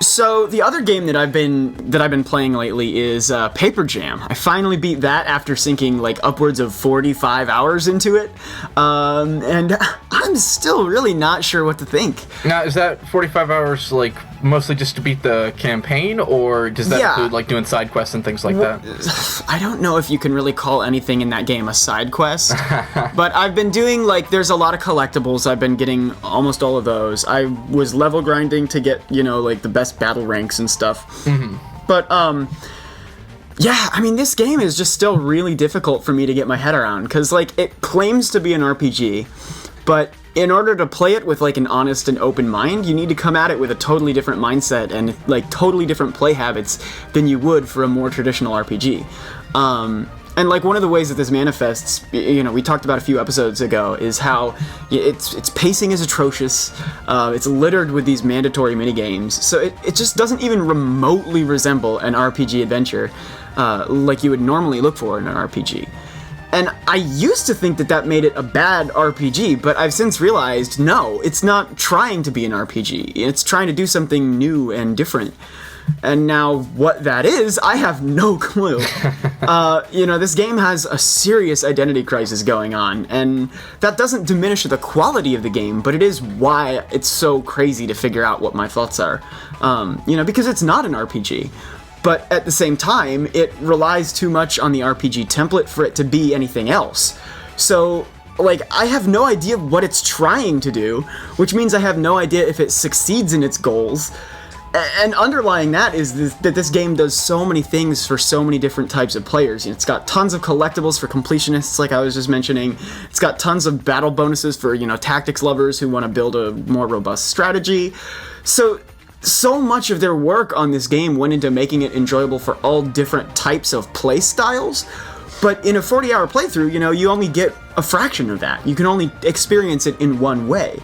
So the other game that I've been playing lately is Paper Jam. I finally beat that after sinking like upwards of 45 hours into it, and I'm still really not sure what to think. Now, is that 45 hours like mostly just to beat the campaign, or does that include like doing side quests and things like that? I don't know if you can really call anything in that game a side quest, but I've been doing like there's a lot of collectibles. I've been getting almost all of those. I was level grinding to get like the best battle ranks and stuff. Mm-hmm. But yeah, I mean this game is just still really difficult for me to get my head around because like it claims to be an RPG, but in order to play it with like an honest and open mind, you need to come at it with a totally different mindset and like totally different play habits than you would for a more traditional RPG. And like one of the ways that this manifests, we talked about a few episodes ago, is how its pacing is atrocious. It's littered with these mandatory minigames, so it just doesn't even remotely resemble an RPG adventure like you would normally look for in an RPG. And I used to think that made it a bad RPG, but I've since realized, no, it's not trying to be an RPG. It's trying to do something new and different. And now what that is, I have no clue. This game has a serious identity crisis going on, and that doesn't diminish the quality of the game, but it is why it's so crazy to figure out what my thoughts are. Because it's not an RPG. But at the same time, it relies too much on the RPG template for it to be anything else. So, like, I have no idea what it's trying to do, which means I have no idea if it succeeds in its goals. And underlying that is that this game does so many things for so many different types of players. It's got tons of collectibles for completionists, like I was just mentioning. It's got tons of battle bonuses for, tactics lovers who want to build a more robust strategy. So much of their work on this game went into making it enjoyable for all different types of play styles, but in a 40-hour playthrough, you only get a fraction of that. You can only experience it in one way.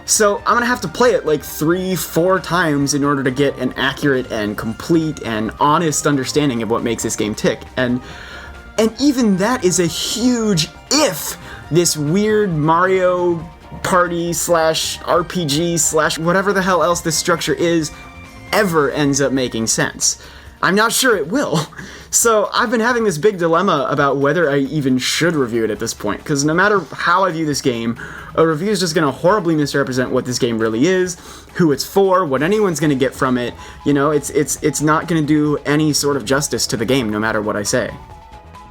So I'm gonna have to play it like 3-4 times in order to get an accurate and complete and honest understanding of what makes this game tick. And even that is a huge if this weird Mario Party / RPG / whatever the hell else this structure is ever ends up making sense. I'm not sure it will. So I've been having this big dilemma about whether I even should review it at this point, because no matter how I view this game, a review is just going to horribly misrepresent what this game really is, who it's for, what anyone's going to get from it. It's not going to do any sort of justice to the game, no matter what I say.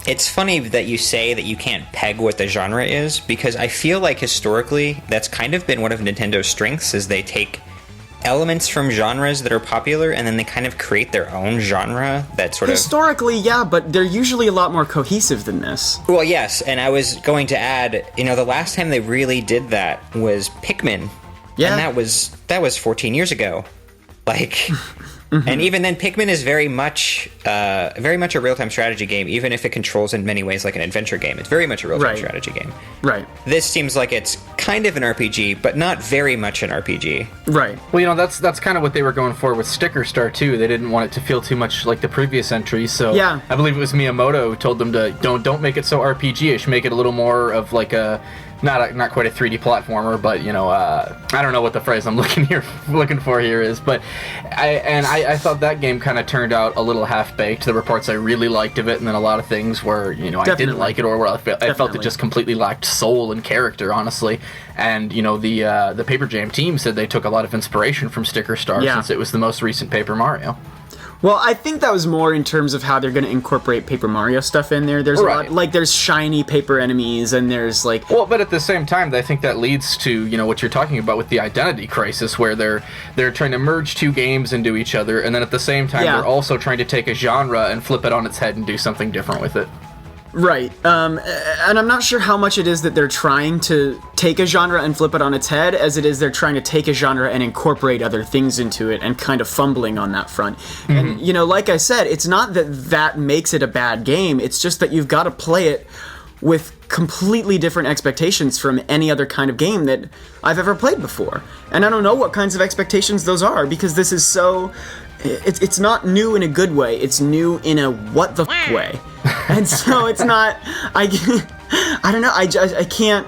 It's funny that you say that you can't peg what the genre is, because I feel like historically that's kind of been one of Nintendo's strengths, is they take elements from genres that are popular and then they kind of create their own genre that sort of... Historically, yeah, but they're usually a lot more cohesive than this. Well, yes, and I was going to add, the last time they really did that was Pikmin. Yeah. And that was 14 years ago. Like... Mm-hmm. And even then, Pikmin is very much a real-time strategy game, even if it controls in many ways like an adventure game. It's very much a real-time strategy game. Right. This seems like it's kind of an RPG, but not very much an RPG. Right. Well, that's kind of what they were going for with Sticker Star, too. They didn't want it to feel too much like the previous entries, so yeah. I believe it was Miyamoto who told them to don't make it so RPG-ish, make it a little more of like a... Not quite a 3D platformer, but I don't know what the phrase I'm looking for here is, but I thought that game kind of turned out a little half-baked. There were parts I really liked of it, and then a lot of things where I didn't like it, or where I felt it just completely lacked soul and character, honestly. And the Paper Jam team said they took a lot of inspiration from Sticker Star since it was the most recent Paper Mario. Well, I think that was more in terms of how they're going to incorporate Paper Mario stuff in there. There's a lot, like there's shiny paper enemies, and there's like... Well, but at the same time, I think that leads to, what you're talking about with the identity crisis, where they're trying to merge two games into each other, and then at the same time, they're also trying to take a genre and flip it on its head and do something different with it. Right, and I'm not sure how much it is that they're trying to take a genre and flip it on its head, as it is they're trying to take a genre and incorporate other things into it and kind of fumbling on that front. Mm-hmm. And, like I said, it's not that makes it a bad game, it's just that you've got to play it with completely different expectations from any other kind of game that I've ever played before. And I don't know what kinds of expectations those are, because this is so... It's not new in a good way, it's new in a what the f*** way. And so it's not... I don't know, I can't...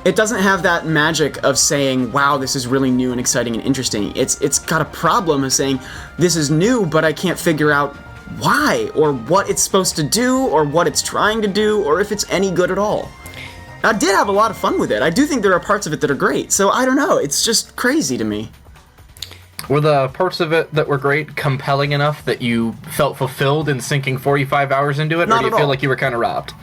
it doesn't have that magic of saying, wow, this is really new and exciting and interesting. It's got a problem of saying, this is new, but I can't figure out why, or what it's supposed to do, or what it's trying to do, or if it's any good at all. I did have a lot of fun with it. I do think there are parts of it that are great, so I don't know, it's just crazy to me. Were the parts of it that were great compelling enough that you felt fulfilled in sinking 45 hours into it, or do you feel like you were kind of robbed?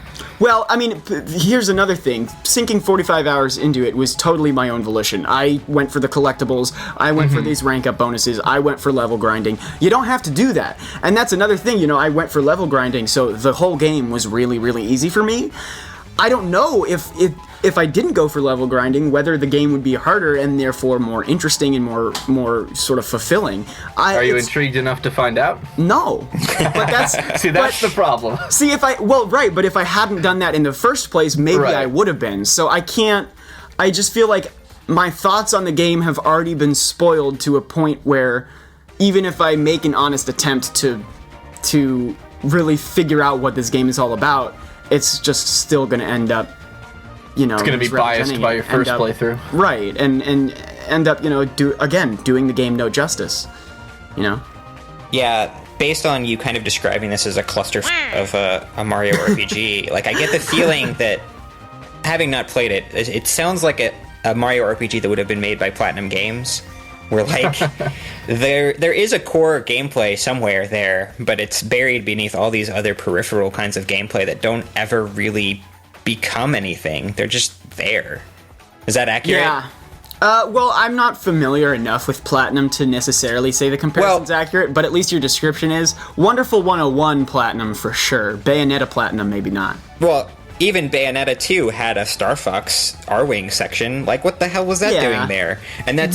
Well, I mean, here's another thing. Sinking 45 hours into it was totally my own volition. I went for the collectibles, I went for these rank up bonuses, I went for level grinding. You don't have to do that. And that's another thing, you know, I went for level grinding, so the whole game was really, really easy for me. I don't know if I didn't go for level grinding, whether the game would be harder and therefore more interesting and more sort of fulfilling. Are you intrigued enough to find out? No, but that's that's the problem. See, but if I hadn't done that in the first place, maybe I would have been. So I can't. I just feel like my thoughts on the game have already been spoiled to a point where even if I make an honest attempt to really figure out what this game is all about, it's just still going to end up, you know, it's going to be biased by your first playthrough, right? And end up, you know, doing the game no justice, you know. Yeah, based on you kind of describing this as a cluster of a Mario RPG, like I get the feeling that, having not played it, it sounds like a Mario RPG that would have been made by Platinum Games, where like there is a core gameplay somewhere there, but it's buried beneath all these other peripheral kinds of gameplay that don't ever really become anything. They're just there. Is that accurate? Yeah. Well, I'm not familiar enough with Platinum to necessarily say the comparison's accurate, but at least your description is. Wonderful 101 Platinum for sure. Bayonetta Platinum, maybe not. Well, even Bayonetta 2 had a Star Fox R-Wing section. Like, what the hell was that doing there? And that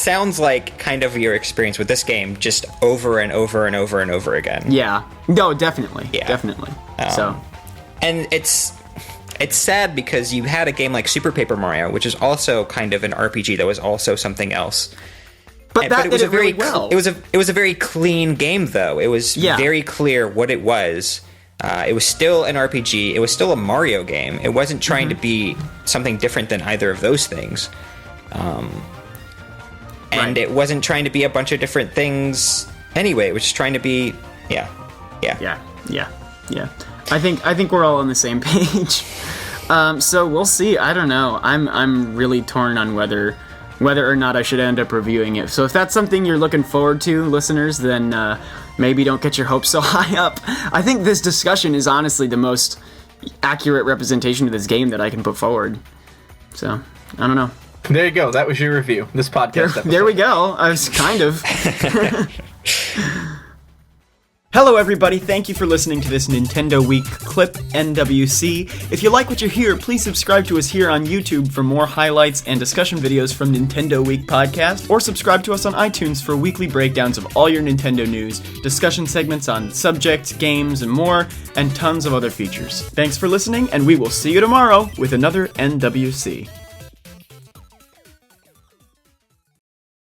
sounds like kind of your experience with this game, just over and over and over and over again. Yeah. No, definitely. Yeah. Definitely. And it's sad because you had a game like Super Paper Mario, which is also kind of an RPG that was also something else. But it was very well. It was a very clean game, though. It was very clear what it was. It was still an RPG. It was still a Mario game. It wasn't trying to be something different than either of those things. And it wasn't trying to be a bunch of different things anyway. It was just trying to be, yeah. I think we're all on the same page. So we'll see. I don't know. I'm really torn on whether or not I should end up reviewing it. So if that's something you're looking forward to, listeners, then maybe don't get your hopes so high up. I think this discussion is honestly the most accurate representation of this game that I can put forward. So, I don't know. There you go. That was your review. This podcast episode. There we go. I was kind of. Hello everybody, thank you for listening to this Nintendo Week clip, NWC. If you like what you hear, please subscribe to us here on YouTube for more highlights and discussion videos from Nintendo Week podcast, or subscribe to us on iTunes for weekly breakdowns of all your Nintendo news, discussion segments on subjects, games, and more, and tons of other features. Thanks for listening, and we will see you tomorrow with another NWC.